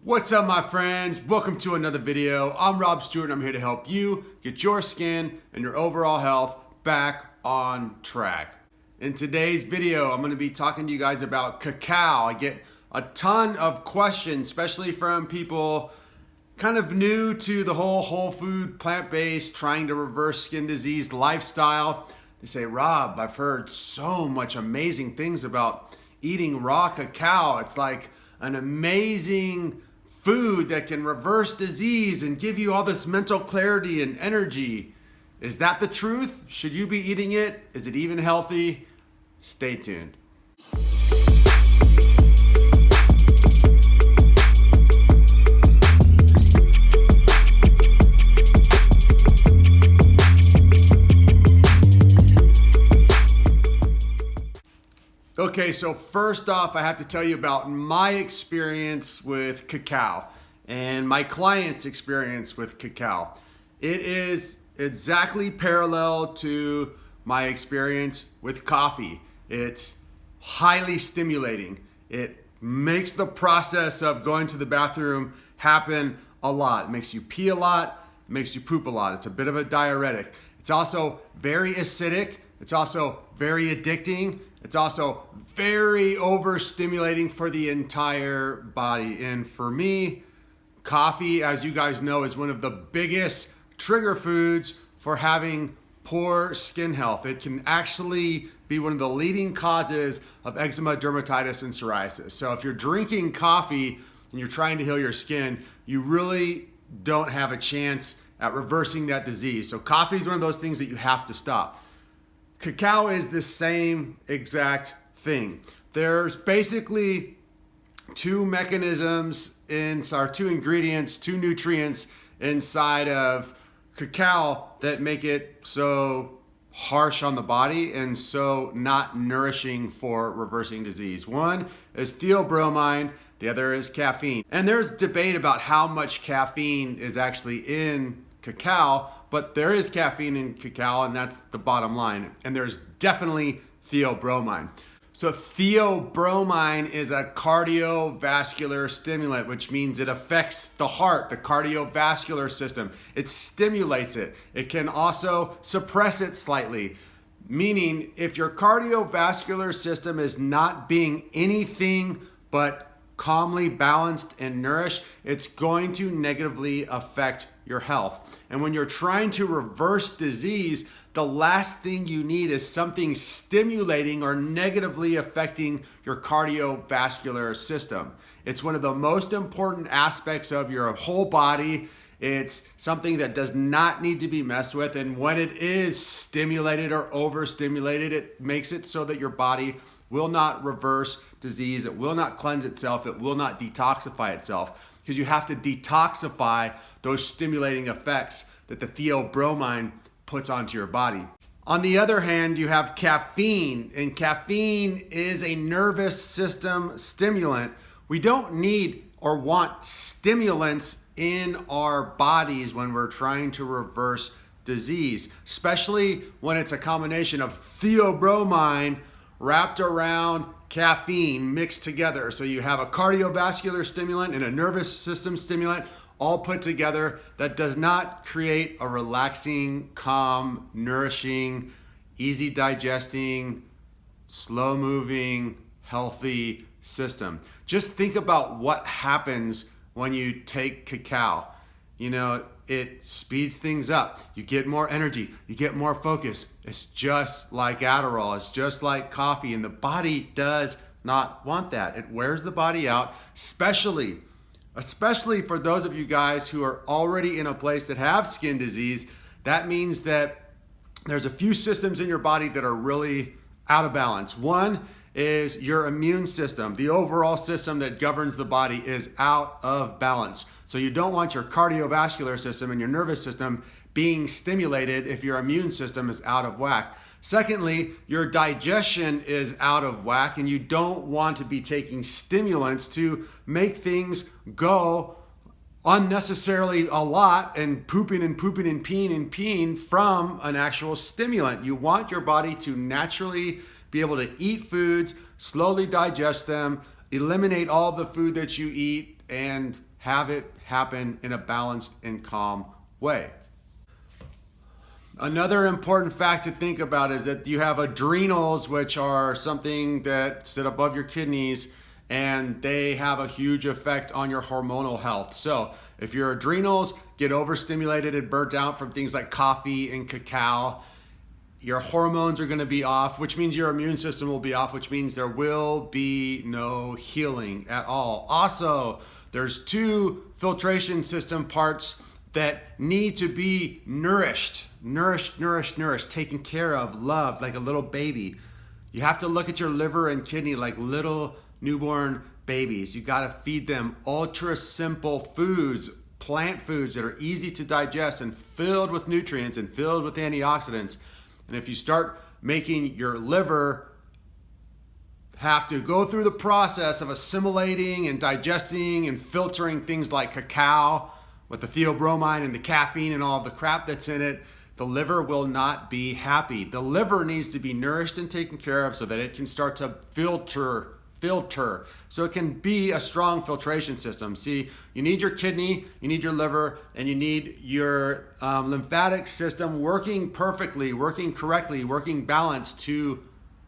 What's up, my friends? Welcome to another video. I'm Rob Stuart and I'm here to help you get your skin and your overall health back on track. In today's video, I'm going to be talking to you guys about cacao. I get a ton of questions, especially from people kind of new to the whole food, plant-based, trying to reverse skin disease lifestyle. They say, Rob, I've heard so much amazing things about eating raw cacao. It's like an amazing food that can reverse disease and give you all this mental clarity and energy. Is that the truth? Should you be eating it? Is it even healthy? Stay tuned. Okay, so first off, I have to tell you about my experience with cacao and my client's experience with cacao. It is exactly parallel to my experience with coffee. It's highly stimulating. It makes the process of going to the bathroom happen a lot. It makes you pee a lot, it makes you poop a lot. It's a bit of a diuretic. It's also very acidic. It's also very addicting. It's also very overstimulating for the entire body. And for me, coffee, as you guys know, is one of the biggest trigger foods for having poor skin health. It can actually be one of the leading causes of eczema, dermatitis, and psoriasis. So if you're drinking coffee and you're trying to heal your skin, you really don't have a chance at reversing that disease. So coffee is one of those things that you have to stop. Cacao is the same exact thing. There's basically two mechanisms two ingredients, two nutrients inside of cacao that make it so harsh on the body and so not nourishing for reversing disease. One is theobromine, the other is caffeine. And there's debate about how much caffeine is actually in cacao, but there is caffeine in cacao, and that's the bottom line. And there's definitely theobromine. So theobromine is a cardiovascular stimulant, which means it affects the heart, the cardiovascular system. It stimulates it. It can also suppress it slightly, meaning if your cardiovascular system is not being anything but calmly balanced and nourished, it's going to negatively affect your health. And when you're trying to reverse disease, the last thing you need is something stimulating or negatively affecting your cardiovascular system. It's one of the most important aspects of your whole body. It's something that does not need to be messed with. And when it is stimulated or overstimulated, it makes it so that your body will not reverse disease. It will not cleanse itself. It will not detoxify itself, because you have to detoxify those stimulating effects that the theobromine puts onto your body. On the other hand, you have caffeine, and caffeine is a nervous system stimulant. We don't need or want stimulants in our bodies when we're trying to reverse disease, especially when it's a combination of theobromine wrapped around caffeine mixed together. So you have a cardiovascular stimulant and a nervous system stimulant all put together that does not create a relaxing, calm, nourishing, easy digesting, slow moving, healthy system. Just think about what happens when you take cacao. You know, it speeds things up. You get more energy. You get more focus. It's just like Adderall. It's just like coffee. And the body does not want that. It wears the body out, especially for those of you guys who are already in a place that have skin disease. That means that there's a few systems in your body that are really out of balance. One is your immune system. The overall system that governs the body is out of balance. So you don't want your cardiovascular system and your nervous system being stimulated if your immune system is out of whack. Secondly, your digestion is out of whack, and you don't want to be taking stimulants to make things go unnecessarily a lot and pooping and peeing from an actual stimulant. You want your body to naturally be able to eat foods, slowly digest them, eliminate all the food that you eat, and have it happen in a balanced and calm way. Another important fact to think about is that you have adrenals, which are something that sit above your kidneys, and they have a huge effect on your hormonal health. So if your adrenals get overstimulated and burnt out from things like coffee and cacao, your hormones are going to be off, which means your immune system will be off, which means there will be no healing at all. Also, there's 2 filtration system parts that need to be nourished, taken care of, loved like a little baby. You have to look at your liver and kidney like little newborn babies. You got to feed them ultra simple foods, plant foods that are easy to digest and filled with nutrients and filled with antioxidants. And if you start making your liver have to go through the process of assimilating and digesting and filtering things like cacao with the theobromine and the caffeine and all the crap that's in it, the liver will not be happy. The liver needs to be nourished and taken care of so that it can start to filter, so it can be a strong filtration system. See, you need your kidney, you need your liver, and you need your lymphatic system working perfectly, working correctly, working balanced to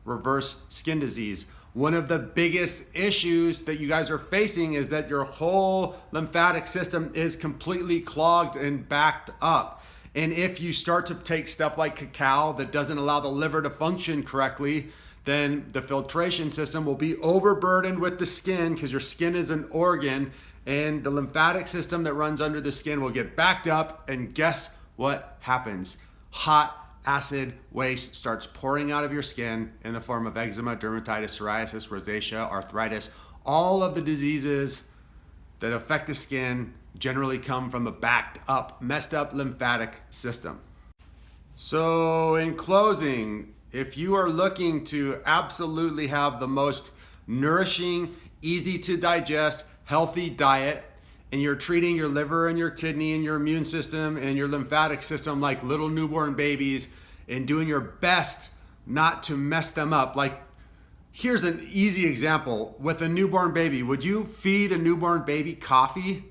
reverse skin disease. One of the biggest issues that you guys are facing is that your whole lymphatic system is completely clogged and backed up. And if you start to take stuff like cacao that doesn't allow the liver to function correctly, then the filtration system will be overburdened with the skin, because your skin is an organ, and the lymphatic system that runs under the skin will get backed up, and guess what happens? Hot acid waste starts pouring out of your skin in the form of eczema, dermatitis, psoriasis, rosacea, arthritis. All of the diseases that affect the skin generally come from a backed up, messed up lymphatic system. So in closing, if you are looking to absolutely have the most nourishing, easy to digest, healthy diet, and you're treating your liver and your kidney and your immune system and your lymphatic system like little newborn babies, and doing your best not to mess them up. Like, here's an easy example. With a newborn baby, would you feed a newborn baby coffee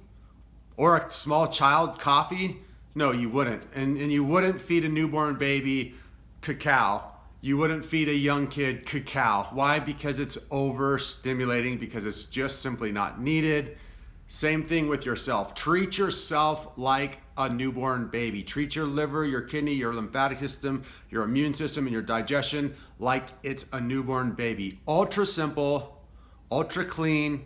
or a small child coffee? No, you wouldn't. And you wouldn't feed a newborn baby cacao. You wouldn't feed a young kid cacao. Why? Because it's overstimulating, because it's just simply not needed. Same thing with yourself. Treat yourself like a newborn baby. Treat your liver, your kidney, your lymphatic system, your immune system, and your digestion like it's a newborn baby. Ultra simple, ultra clean,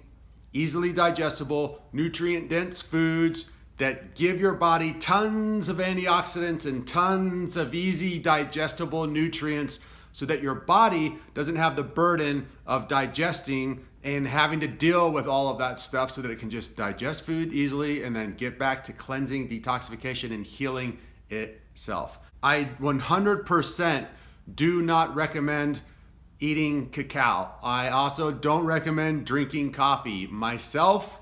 easily digestible, nutrient-dense foods that give your body tons of antioxidants and tons of easy digestible nutrients, so that your body doesn't have the burden of digesting and having to deal with all of that stuff, so that it can just digest food easily and then get back to cleansing, detoxification, and healing itself. I 100% do not recommend eating cacao. I also don't recommend drinking coffee. Myself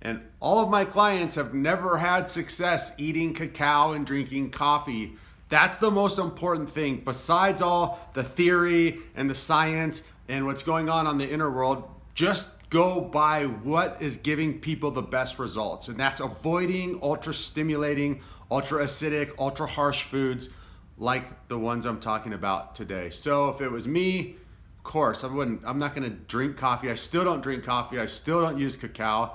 and all of my clients have never had success eating cacao and drinking coffee. That's the most important thing. Besides all the theory and the science and what's going on the inner world, just go by what is giving people the best results. And that's avoiding ultra stimulating, ultra acidic, ultra harsh foods like the ones I'm talking about today. So if it was me, of course, I'm not gonna drink coffee. I still don't drink coffee. I still don't use cacao.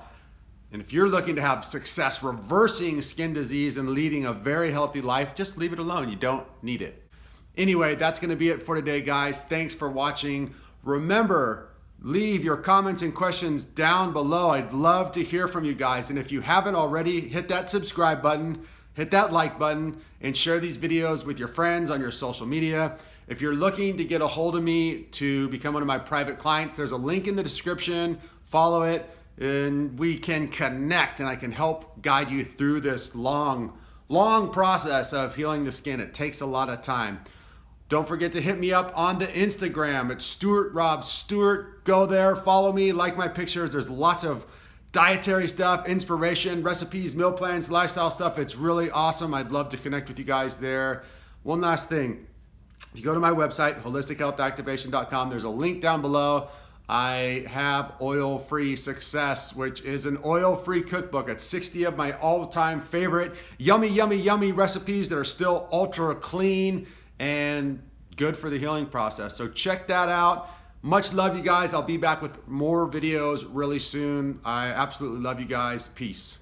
And if you're looking to have success reversing skin disease and leading a very healthy life, just leave it alone. You don't need it. Anyway, that's gonna be it for today, guys. Thanks for watching. Remember, leave your comments and questions down below. I'd love to hear from you guys. And if you haven't already, hit that subscribe button, hit that like button, and share these videos with your friends on your social media. If you're looking to get a hold of me to become one of my private clients, there's a link in the description. Follow it, and we can connect, and I can help guide you through this long process of healing the skin. It takes a lot of time. Don't forget to hit me up on the Instagram. It's Rob Stuart. Go there, follow me, like my pictures. There's lots of dietary stuff, inspiration, recipes, meal plans, lifestyle stuff. It's really awesome. I'd love to connect with you guys there. One last thing. If you go to my website, holistichealthactivation.com, there's a link down below. I have Oil-Free Success, which is an oil-free cookbook. It's 60 of my all-time favorite yummy, yummy, yummy recipes that are still ultra clean and good for the healing process. So check that out. Much love, you guys. I'll be back with more videos really soon. I absolutely love you guys. Peace.